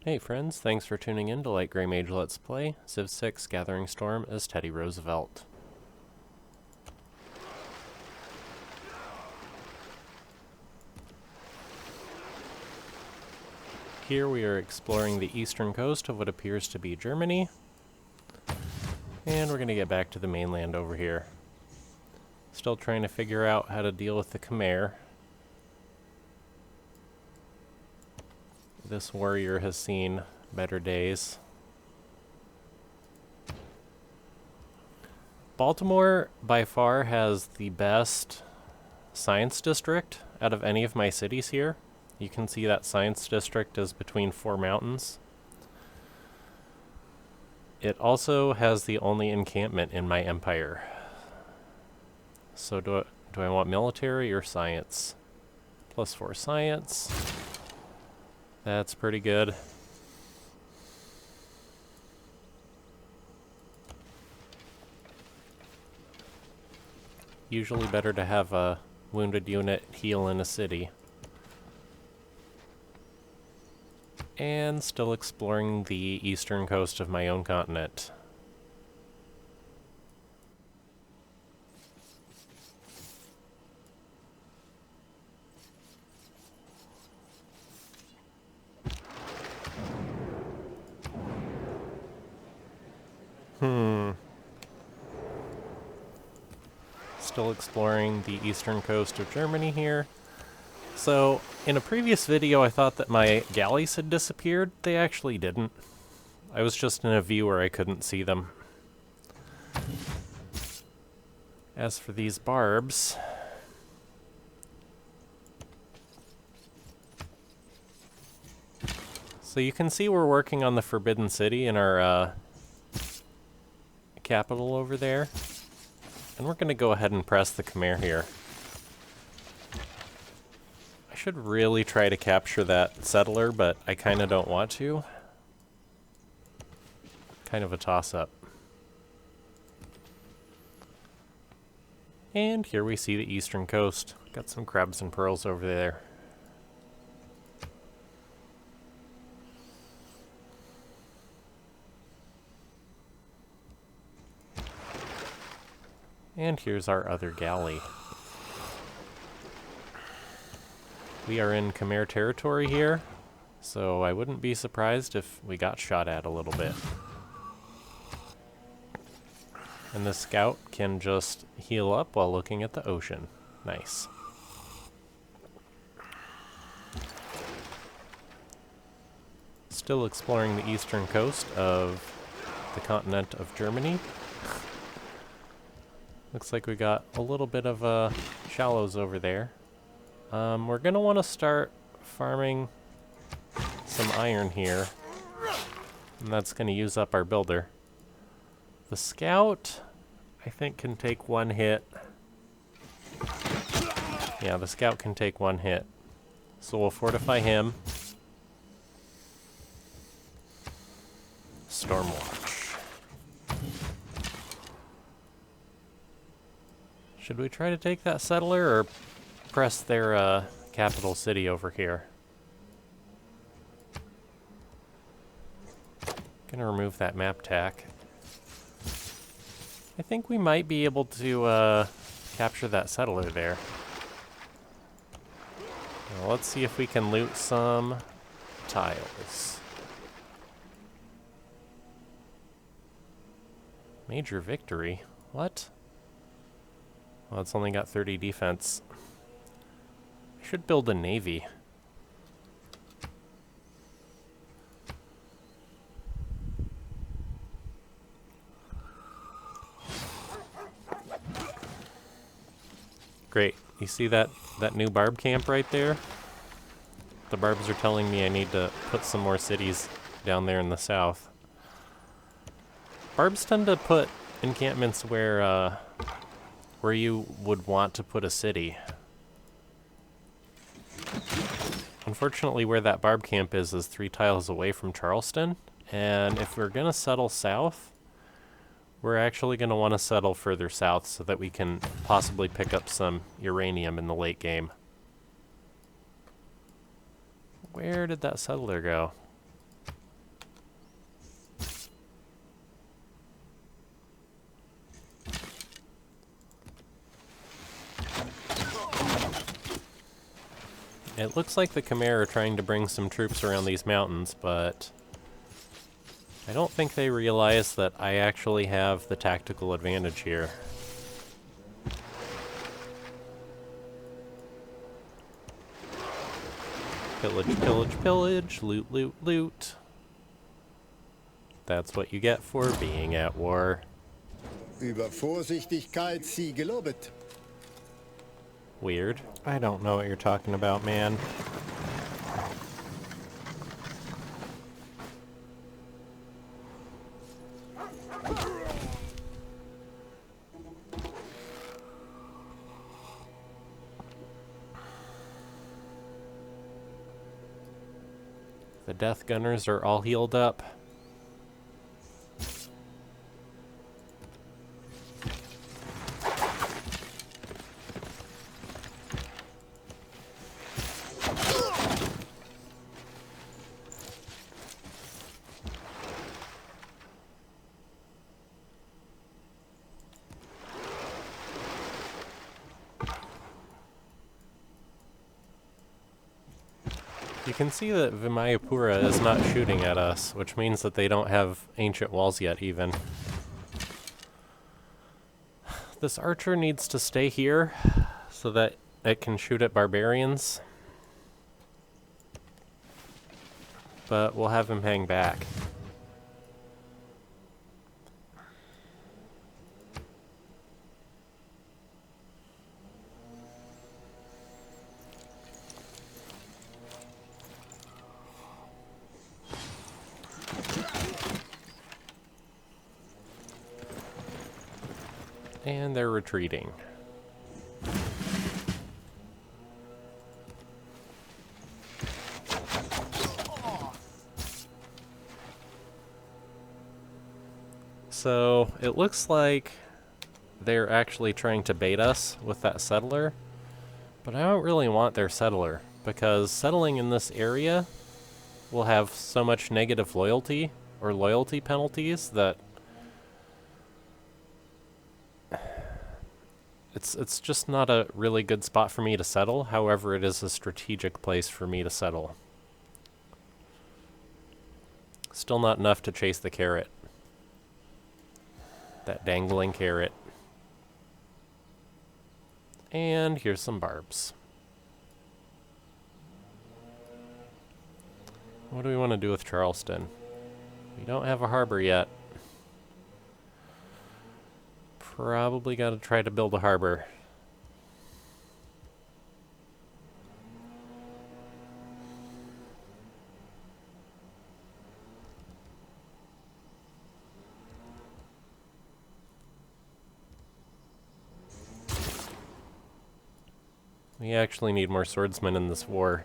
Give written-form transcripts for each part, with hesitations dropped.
Hey friends, thanks for tuning in to Light Gray Mage Let's Play Civ 6 Gathering Storm as Teddy Roosevelt. Here we are exploring the eastern coast of what appears to be Germany, and we're going to get back to the mainland over here. Still trying to figure out how to deal with the Khmer. This warrior has seen better days. Baltimore, by far, has the best science district out of any of my cities here. You can see that science district is between 4 mountains. It also has the only encampment in my empire. So do I want military or science? +4 science. That's pretty good. Usually better to have a wounded unit heal in a city. And still exploring the eastern coast of my own continent. Still exploring the eastern coast of Germany here. So, in a previous video I thought that my galleys had disappeared. They actually didn't. I was just in a view where I couldn't see them. As for these barbs, so you can see we're working on the Forbidden City in our capital over there. And we're going to go ahead and press the Khmer here. I should really try to capture that settler, but I kind of don't want to. Kind of a toss-up. And here we see the eastern coast. Got some crabs and pearls over there. And here's our other galley. We are in Khmer territory here, so I wouldn't be surprised if we got shot at a little bit. And the scout can just heal up while looking at the ocean. Nice. Still exploring the eastern coast of the continent of Germany. Looks like we got a little bit of shallows over there. We're going to want to start farming some iron here. And that's going to use up our builder. The scout, I think, can take one hit. Yeah, the scout can take one hit. So we'll fortify him. Stormwatch. Should we try to take that settler or press their capital city over here? Gonna remove that map tack. I think we might be able to capture that settler there. Well, let's see if we can loot some tiles. Major victory? What? Well, it's only got 30 defense. I should build a navy. Great. You see that new barb camp right there? The barbs are telling me I need to put some more cities down there in the south. Barbs tend to put encampments where you would want to put a city. Unfortunately, where that barb camp is 3 tiles away from Charleston, and if we're going to settle south, we're actually going to want to settle further south so that we can possibly pick up some uranium in the late game. Where did that settler go? It looks like the Khmer are trying to bring some troops around these mountains, but I don't think they realize that I actually have the tactical advantage here. Pillage, pillage, pillage, loot, loot, loot. That's what you get for being at war. Über Vorsichtigkeit sie gelobet. Weird. I don't know what you're talking about, man. The Death Gunners are all healed up. You can see that Vimayapura is not shooting at us, which means that they don't have ancient walls yet, even. This archer needs to stay here so that it can shoot at barbarians. But we'll have him hang back. And they're retreating. So it looks like they're actually trying to bait us with that settler, but I don't really want their settler, because settling in this area will have so much negative loyalty or loyalty penalties that it's just not a really good spot for me to settle. However, it is a strategic place for me to settle. Still not enough to chase the carrot. That dangling carrot. And here's some barbs. What do we want to do with Charleston? We don't have a harbor yet. Probably got to try to build a harbor. We actually need more swordsmen in this war.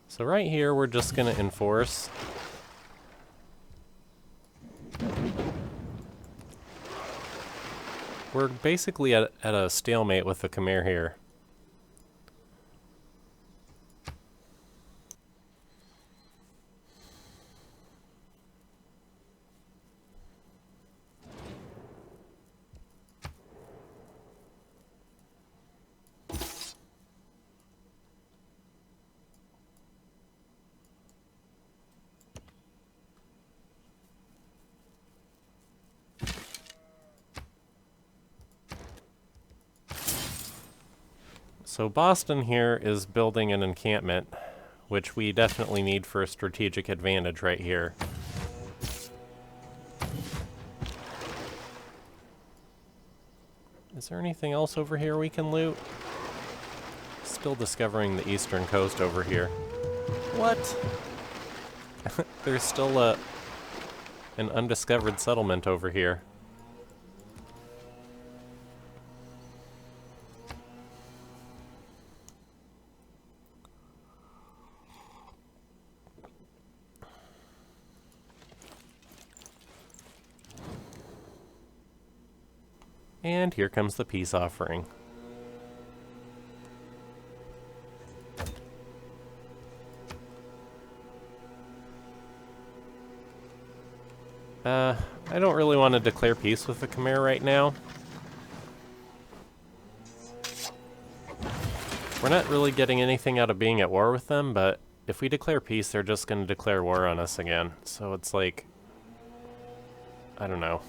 So right here, we're just going to enforce. We're basically at a stalemate with the Khmer here. So Boston here is building an encampment, which we definitely need for a strategic advantage right here. Is there anything else over here we can loot? Still discovering the eastern coast over here. What? There's still an undiscovered settlement over here. And here comes the peace offering. I don't really want to declare peace with the Khmer right now. We're not really getting anything out of being at war with them, but if we declare peace, they're just going to declare war on us again. So it's like, I don't know.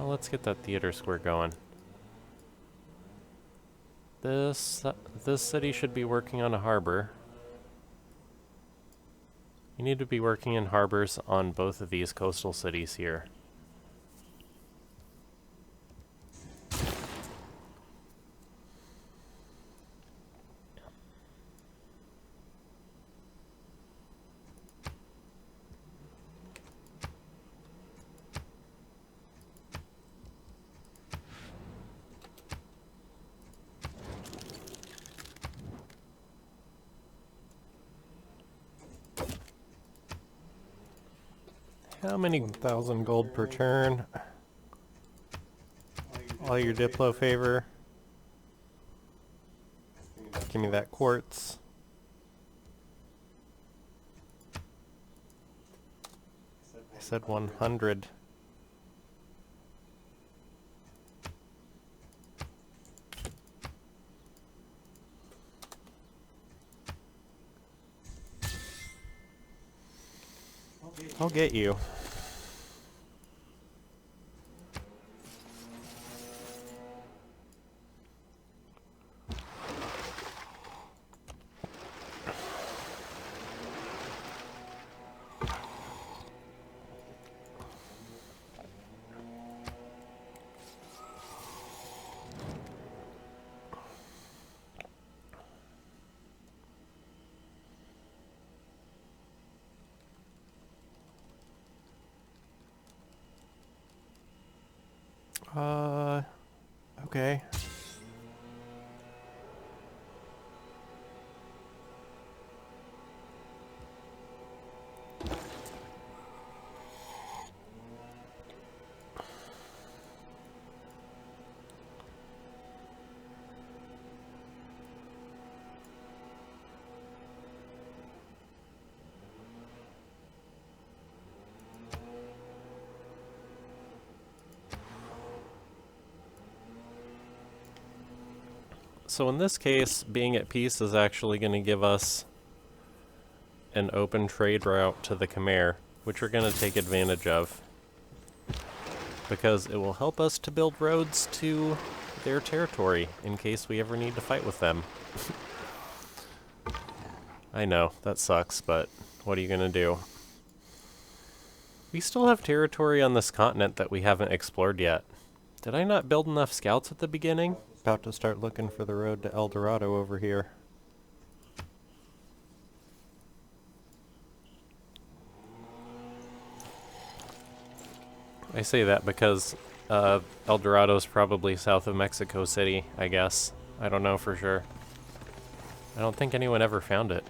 Let's get that theater square going. This city should be working on a harbor. You need to be working in harbors on both of these coastal cities here. How many 1,000 gold per turn? All your Diplo favor. Give me that quartz. I said 100. I'll get you. Okay. So in this case, being at peace is actually going to give us an open trade route to the Khmer, which we're going to take advantage of, because it will help us to build roads to their territory in case we ever need to fight with them. I know, that sucks, but what are you going to do? We still have territory on this continent that we haven't explored yet. Did I not build enough scouts at the beginning? About to start looking for the road to El Dorado over here. I say that because El Dorado's probably south of Mexico City, I guess. I don't know for sure. I don't think anyone ever found it.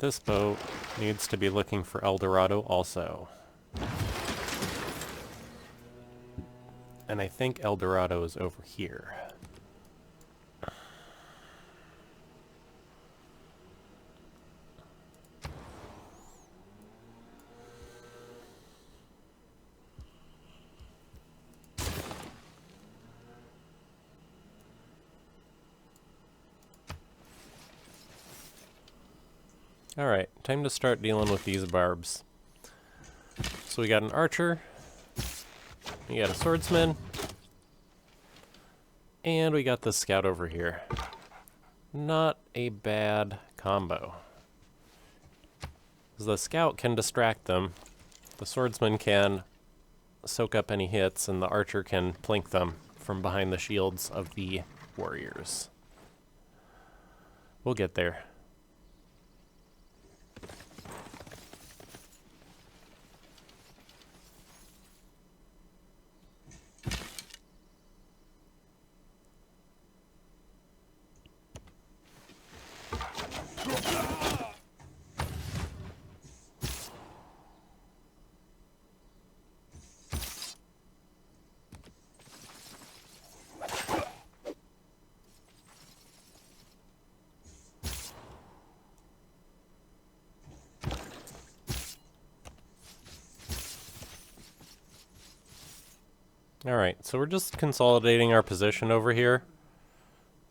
this boat needs to be looking for El Dorado also. And I think El Dorado is over here. Alright, time to start dealing with these barbs. So we got an archer, we got a swordsman, and we got the scout over here. Not a bad combo. The scout can distract them, the swordsman can soak up any hits, and the archer can plink them from behind the shields of the warriors. We'll get there. Alright, so we're just consolidating our position over here.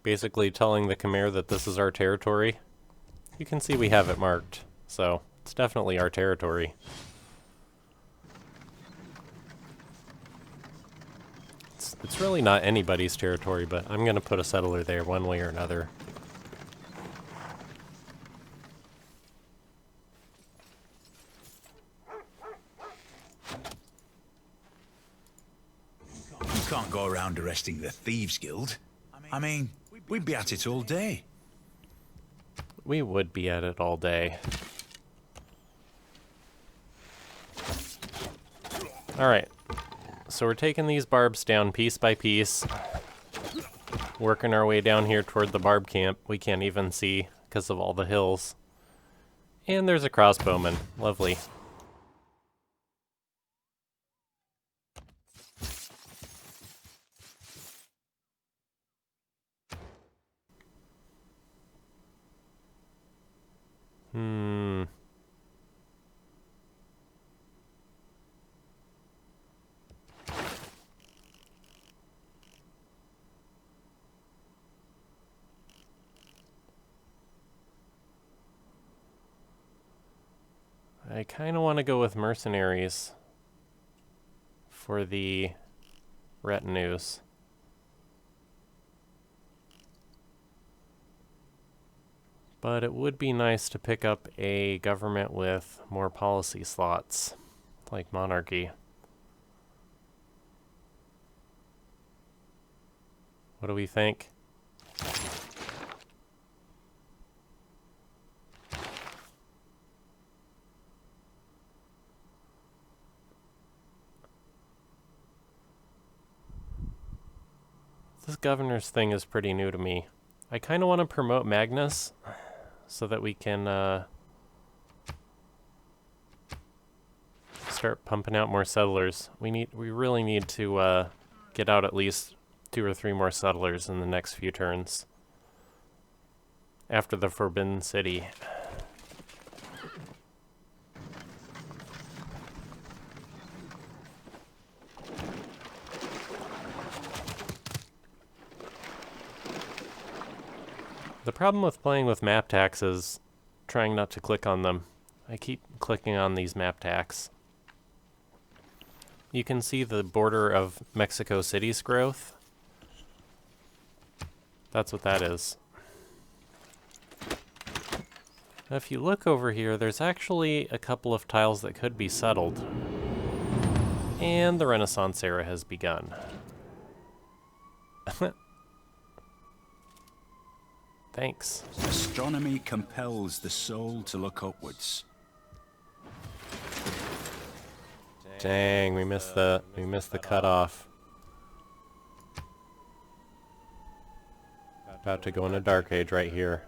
Basically telling the Khmer that this is our territory. You can see we have it marked, so it's definitely our territory. It's really not anybody's territory, but I'm going to put a settler there one way or another. You can't go around arresting the Thieves Guild. I mean, we'd be at it all day. We would be at it all day. Alright, so we're taking these barbs down piece by piece. Working our way down here toward the barb camp. We can't even see because of all the hills. And there's a crossbowman. Lovely. I kind of want to go with mercenaries for the retinues. But it would be nice to pick up a government with more policy slots, like monarchy. What do we think? This governor's thing is pretty new to me. I kind of want to promote Magnus so that we can start pumping out more settlers. We really need to get out at least 2 or 3 more settlers in the next few turns after the Forbidden City. The problem with playing with map tacks is trying not to click on them. I keep clicking on these map tacks. You can see the border of Mexico City's growth. That's what that is. Now if you look over here, there's actually a couple of tiles that could be settled. And the Renaissance era has begun. Thanks. Astronomy compels the soul to look upwards. Dang, we missed the cutoff. About to go into Dark Age right here.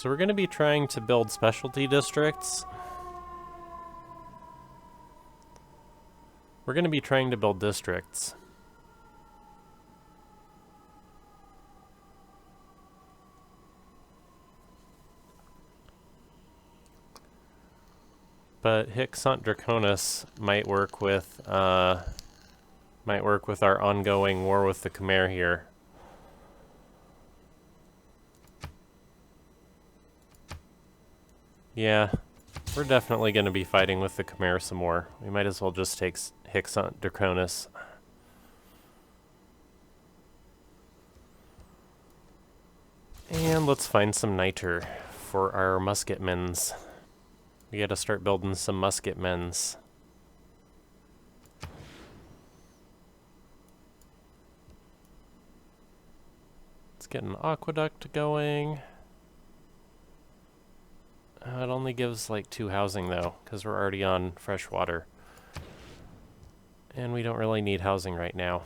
So we're going to be trying to build specialty districts. We're going to be trying to build districts. But Hic Sant Draconis might work with our ongoing war with the Khmer here. Yeah, we're definitely going to be fighting with the Khmer some more. We might as well just take Hic Sant Draconis. And let's find some niter for our musketmen's. We gotta start building some musketmen's. Let's get an aqueduct going. It only gives like 2 housing though, because we're already on fresh water. And we don't really need housing right now.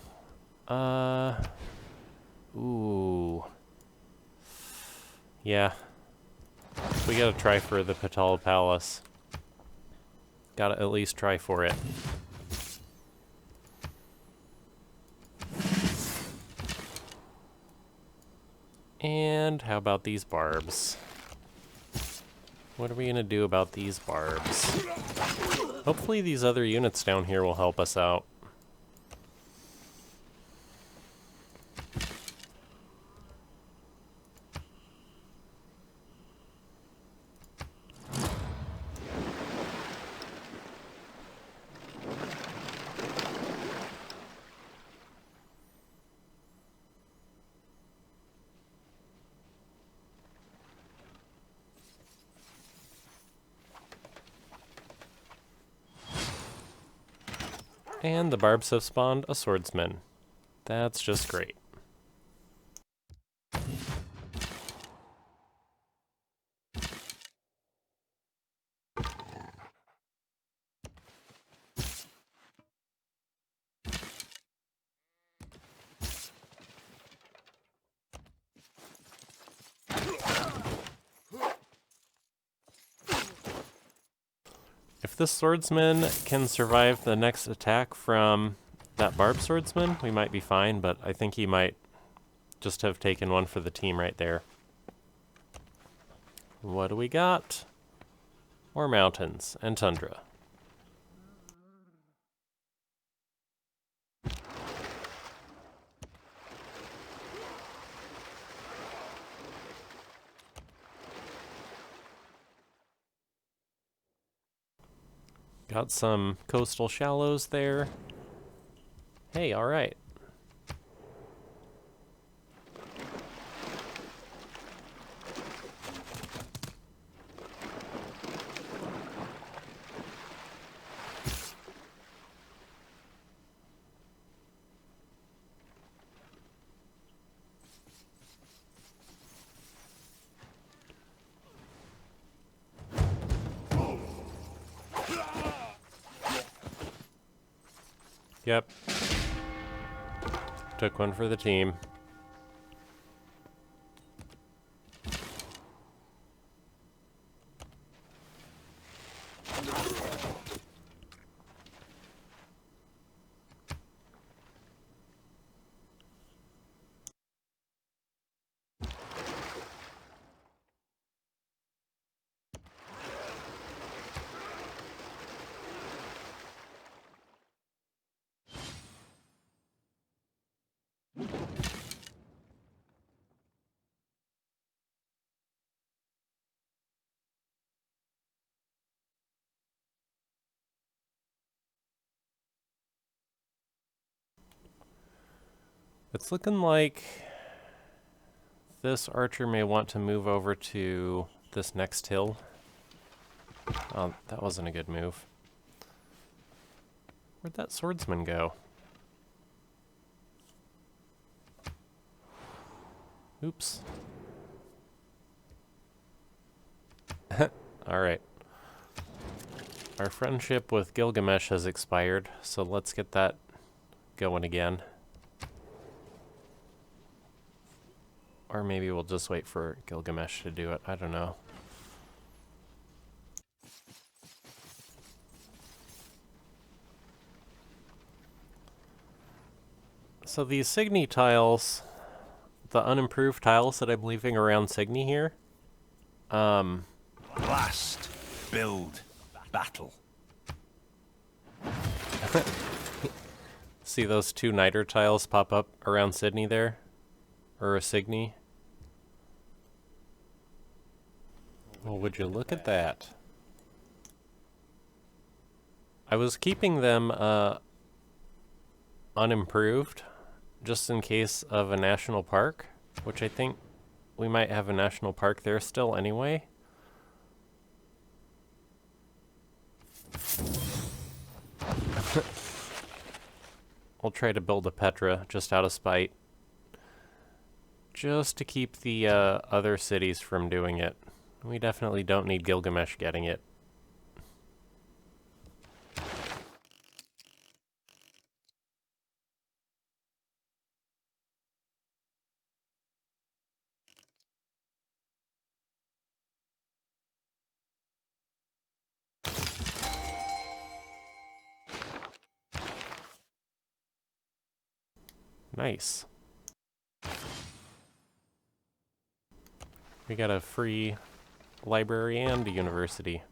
Ooh. Yeah. We gotta try for the Patal Palace. Gotta at least try for it. And how about these barbs? What are we gonna do about these barbs? Hopefully these other units down here will help us out. And the barbs have spawned a swordsman. That's just great. If this swordsman can survive the next attack from that barb swordsman, we might be fine, but I think he might just have taken one for the team right there. What do we got? More mountains and tundra. Got some coastal shallows there. Hey, all right. Yep. Took one for the team. It's looking like this archer may want to move over to this next hill. Oh, that wasn't a good move. Where'd that swordsman go? Oops. Alright. Our friendship with Gilgamesh has expired, so let's get that going again. Or maybe we'll just wait for Gilgamesh to do it. I don't know. So these Signy tiles, the unimproved tiles that I'm leaving around Signy here, Blast, build, battle. see those two niter tiles pop up around Sydney there? Or a Signy? Well, would you look at that? I was keeping them unimproved, just in case of a national park, which I think we might have a national park there still anyway. We'll try to build a Petra just out of spite, just to keep the other cities from doing it. We definitely don't need Gilgamesh getting it. Nice. We got a free library and a university.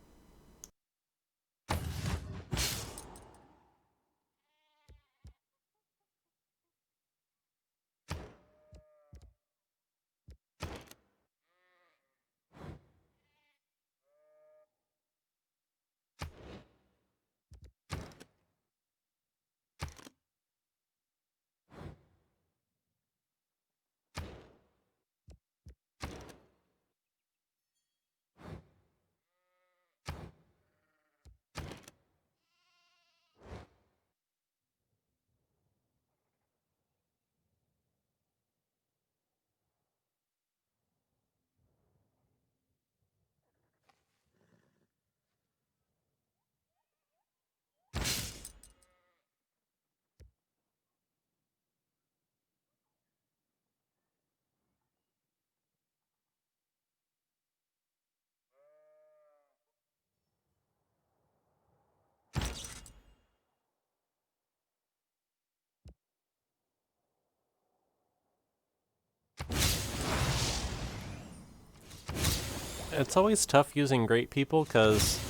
It's always tough using great people, because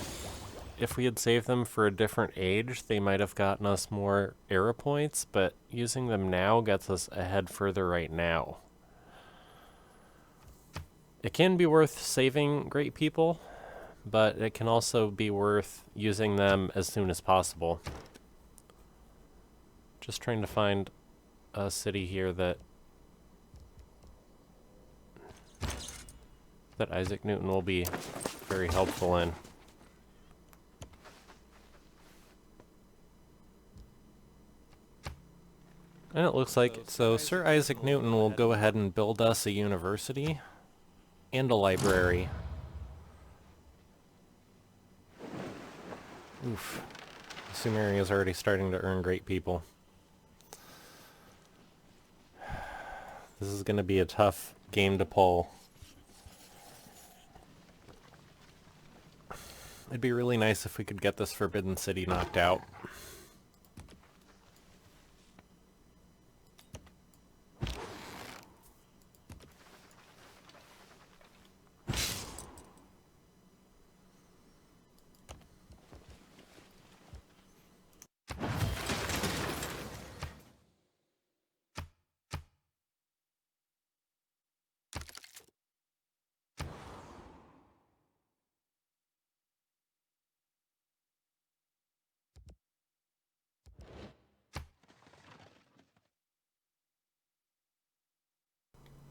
if we had saved them for a different age, they might have gotten us more era points, but using them now gets us ahead further right now. It can be worth saving great people, but it can also be worth using them as soon as possible. Just trying to find a city here that Isaac Newton will be very helpful in. And it looks like, so Sir Isaac Newton will go ahead and build us a university and a library. Oof. Sumeria is already starting to earn great people. This is going to be a tough game to pull. It'd be really nice if we could get this Forbidden City knocked out.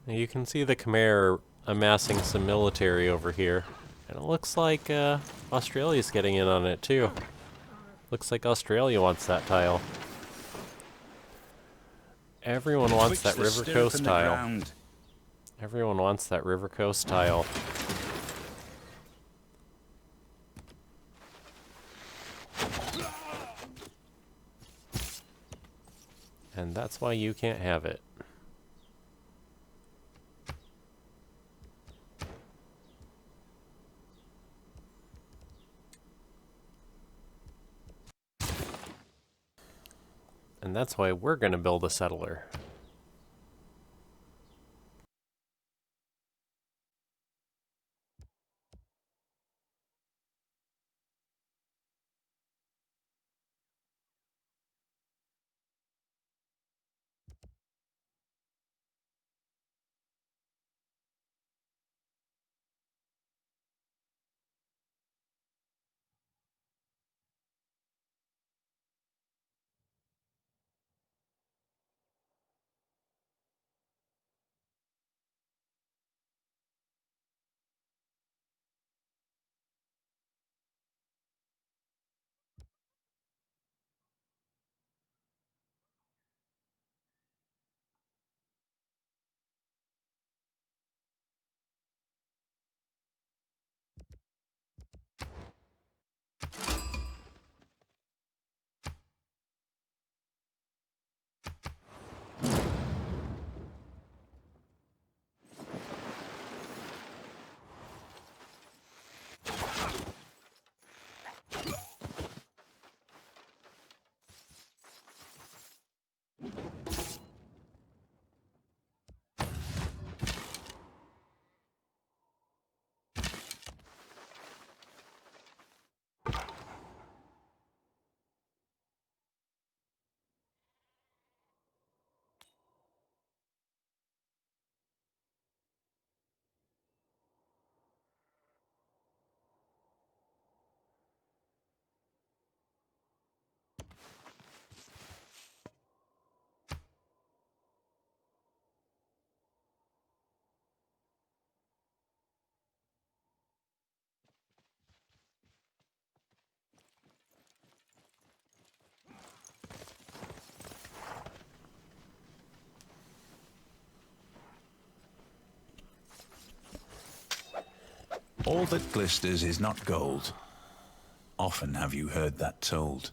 Now you can see the Khmer amassing some military over here. And it looks like Australia's getting in on it too. Looks like Australia wants that tile. Everyone wants that River Coast tile. Everyone wants that River Coast tile. And that's why you can't have it. And that's why we're going to build a settler. All that glisters is not gold. Often have you heard that told.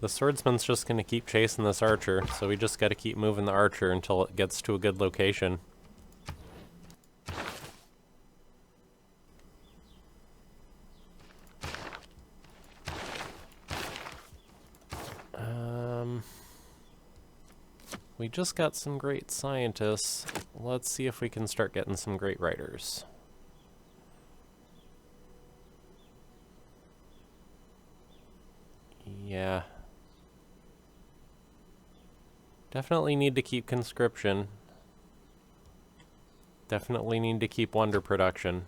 The swordsman's just going to keep chasing this archer, so we just got to keep moving the archer until it gets to a good location. We just got some great scientists. Let's see if we can start getting some great writers. Yeah. Definitely need to keep conscription. Definitely need to keep wonder production.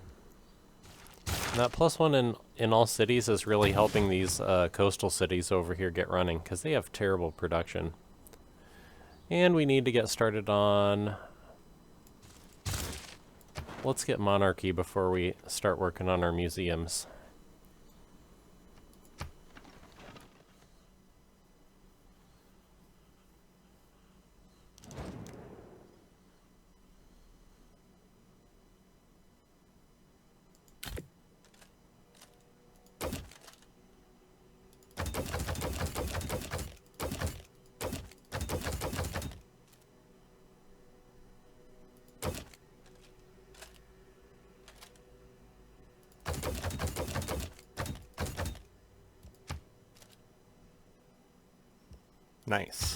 And that +1 in all cities is really helping these coastal cities over here get running, because they have terrible production. And we need to get started on... Let's get monarchy before we start working on our museums. Nice.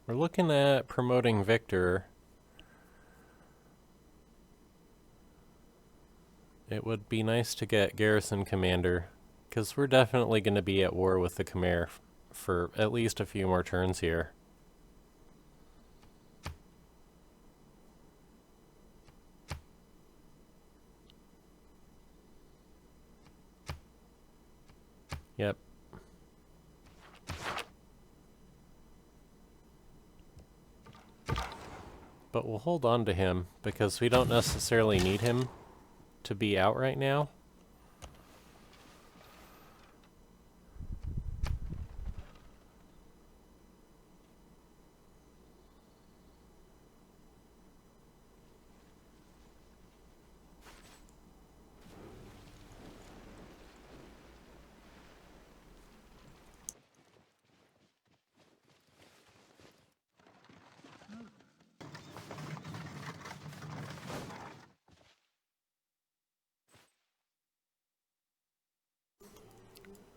We're looking at promoting Victor. It would be nice to get Garrison Commander, because we're definitely going to be at war with the Khmer for at least a few more turns here. Yep. but we'll hold on to him because we don't necessarily need him to be out right now.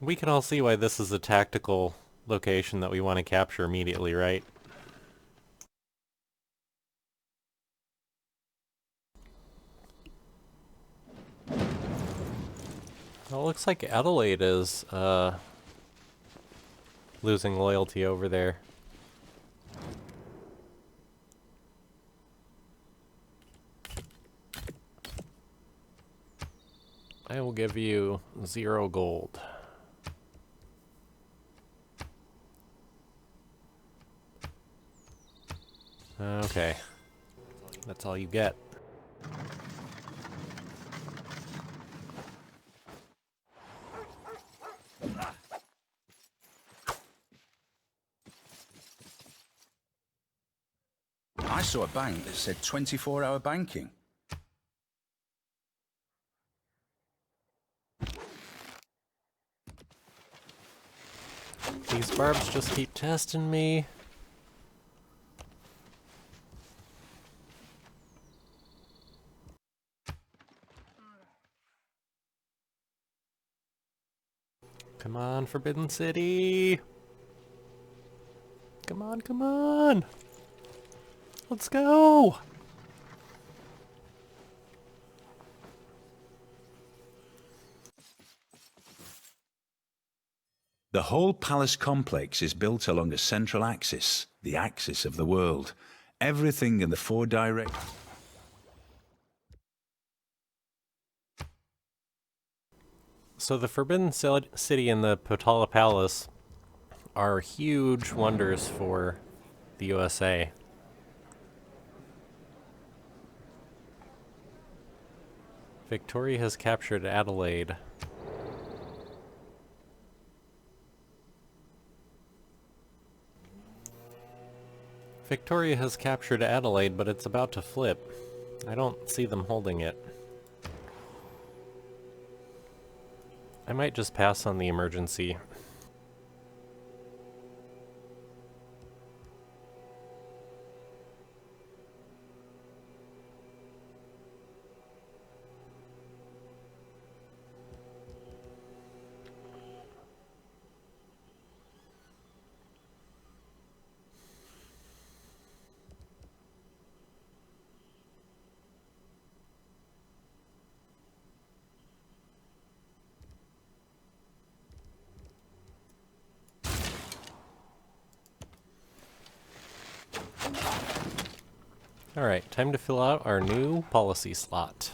We can all see why this is a tactical location that we want to capture immediately, right? Well, it looks like Adelaide is losing loyalty over there. I will give you 0 gold. Okay. That's all you get. I saw a bank that said 24-hour banking. These barbs just keep testing me. Come on, Forbidden City! Come on, come on! Let's go! The whole palace complex is built along a central axis, the axis of the world. Everything in the 4 direct... So the Forbidden City and the Potala Palace are huge wonders for the USA. Victoria has captured Adelaide. Victoria has captured Adelaide, but it's about to flip. I don't see them holding it. I might just pass on the emergency. Alright, time to fill out our new policy slot.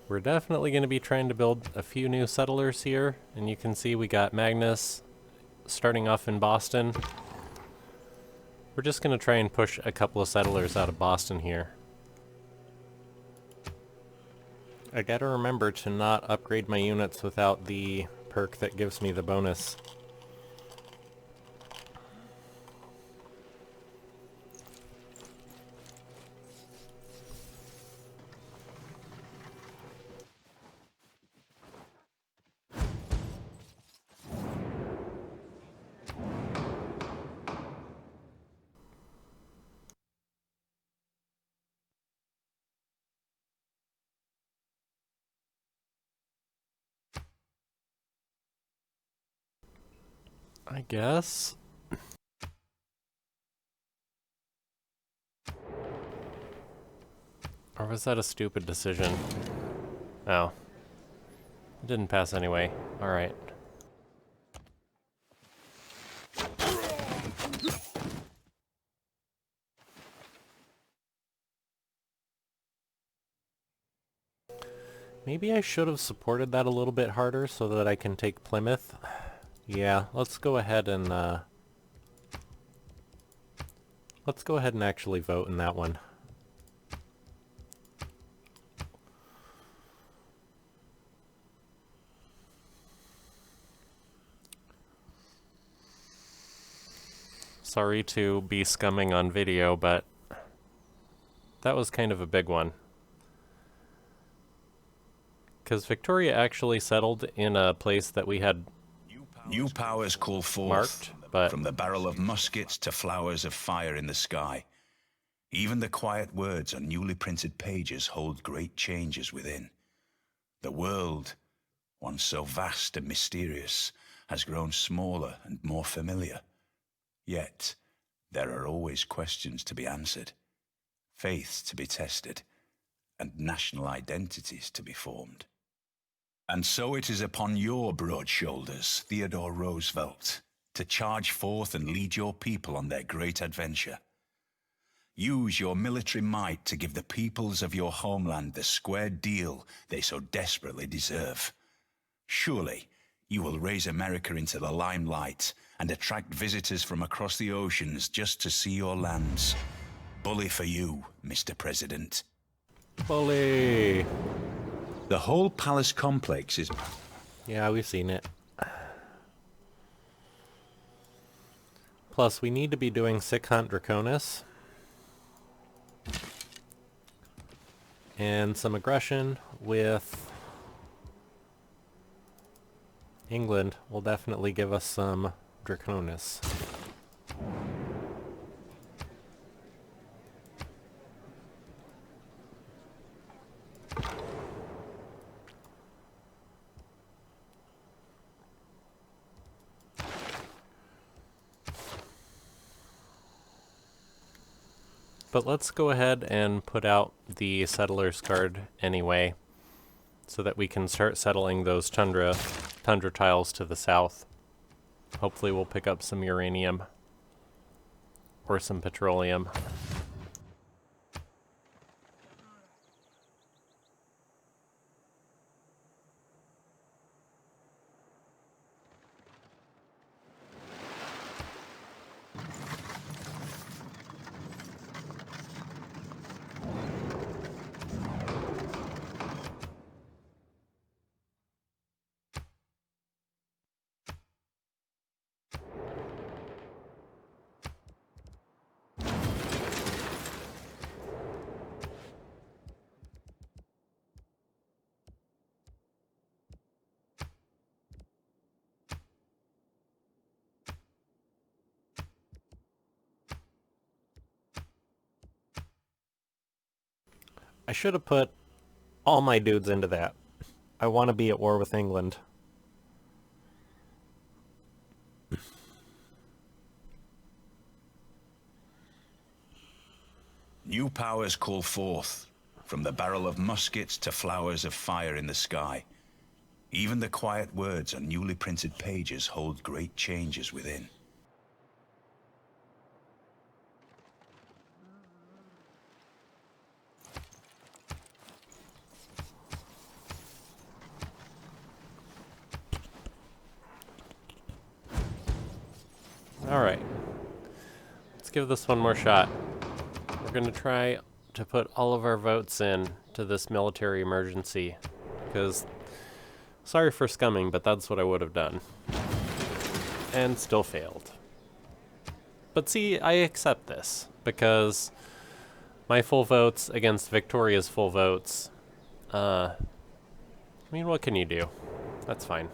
We're definitely going to be trying to build a few new settlers here, and you can see we got Magnus starting off in Boston. We're just going to try and push a couple of settlers out of Boston here. I gotta remember to not upgrade my units without the perk that gives me the bonus. I guess. Or was that a stupid decision? Oh. It didn't pass anyway. Alright. Maybe I should have supported that a little bit harder so that I can take Plymouth. Yeah, let's go ahead and actually vote in that one. Sorry to be scumming on video, but that was kind of a big one. Because Victoria actually settled in a place that we had New powers call forth, marked, but from the barrel of muskets to flowers of fire in the sky. Even the quiet words on newly printed pages hold great changes within. The world, once so vast and mysterious, has grown smaller and more familiar. Yet, there are always questions to be answered, faiths to be tested, and national identities to be formed. And so it is upon your broad shoulders, Theodore Roosevelt, to charge forth and lead your people on their great adventure. Use your military might to give the peoples of your homeland the square deal they so desperately deserve. Surely, you will raise America into the limelight and attract visitors from across the oceans just to see your lands. Bully for you, Mr. President. bully. The whole palace complex is... Yeah, we've seen it. Plus, we need to be doing Sick Hunt Draconis. And some aggression with England will definitely give us some Draconis. But let's go ahead and put out the Settlers card anyway, so that we can start settling those tundra tiles to the south. Hopefully we'll pick up some uranium or some petroleum. I should have put all my dudes into that. I want to be at war with England. New powers call forth, from the barrel of muskets to flowers of fire in the sky. Even the quiet words on newly printed pages hold great changes within. Alright. Let's give this one more shot. We're going to try to put all of our votes in to this military emergency. Because, sorry for scumming, but that's what I would have done. And still failed. But see, I accept this. Because my full votes against Victoria's full votes. I mean, what can you do? That's fine.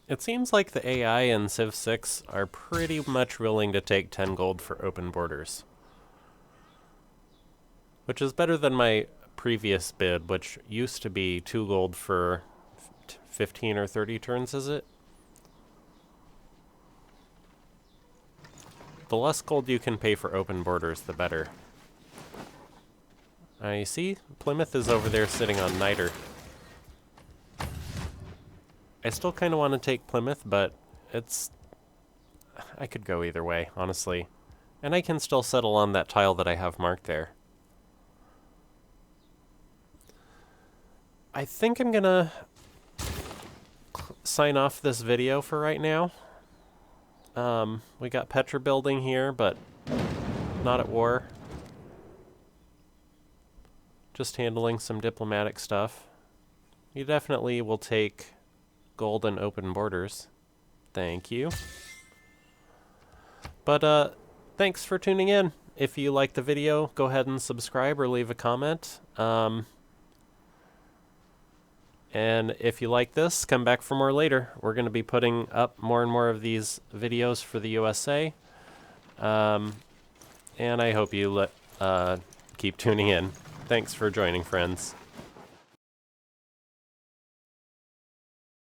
It seems like the AI in Civ 6 are pretty much willing to take 10 gold for open borders. Which is better than my previous bid, which used to be 2 gold for 15 or 30 turns, is it? The less gold you can pay for open borders, the better. I see Plymouth is over there sitting on Niter. I still kind of want to take Plymouth, but I could go either way, honestly. And I can still settle on that tile that I have marked there. I think I'm gonna sign off this video for right now. We got Petra building here, but not at war. Just handling some diplomatic stuff. You definitely will take gold and open borders. Thank you. But thanks for tuning in. If you liked the video, go ahead and subscribe or leave a comment. And if you like this, come back for more later. We're going to be putting up more and more of these videos for the USA. And I hope you keep tuning in. Thanks for joining, friends.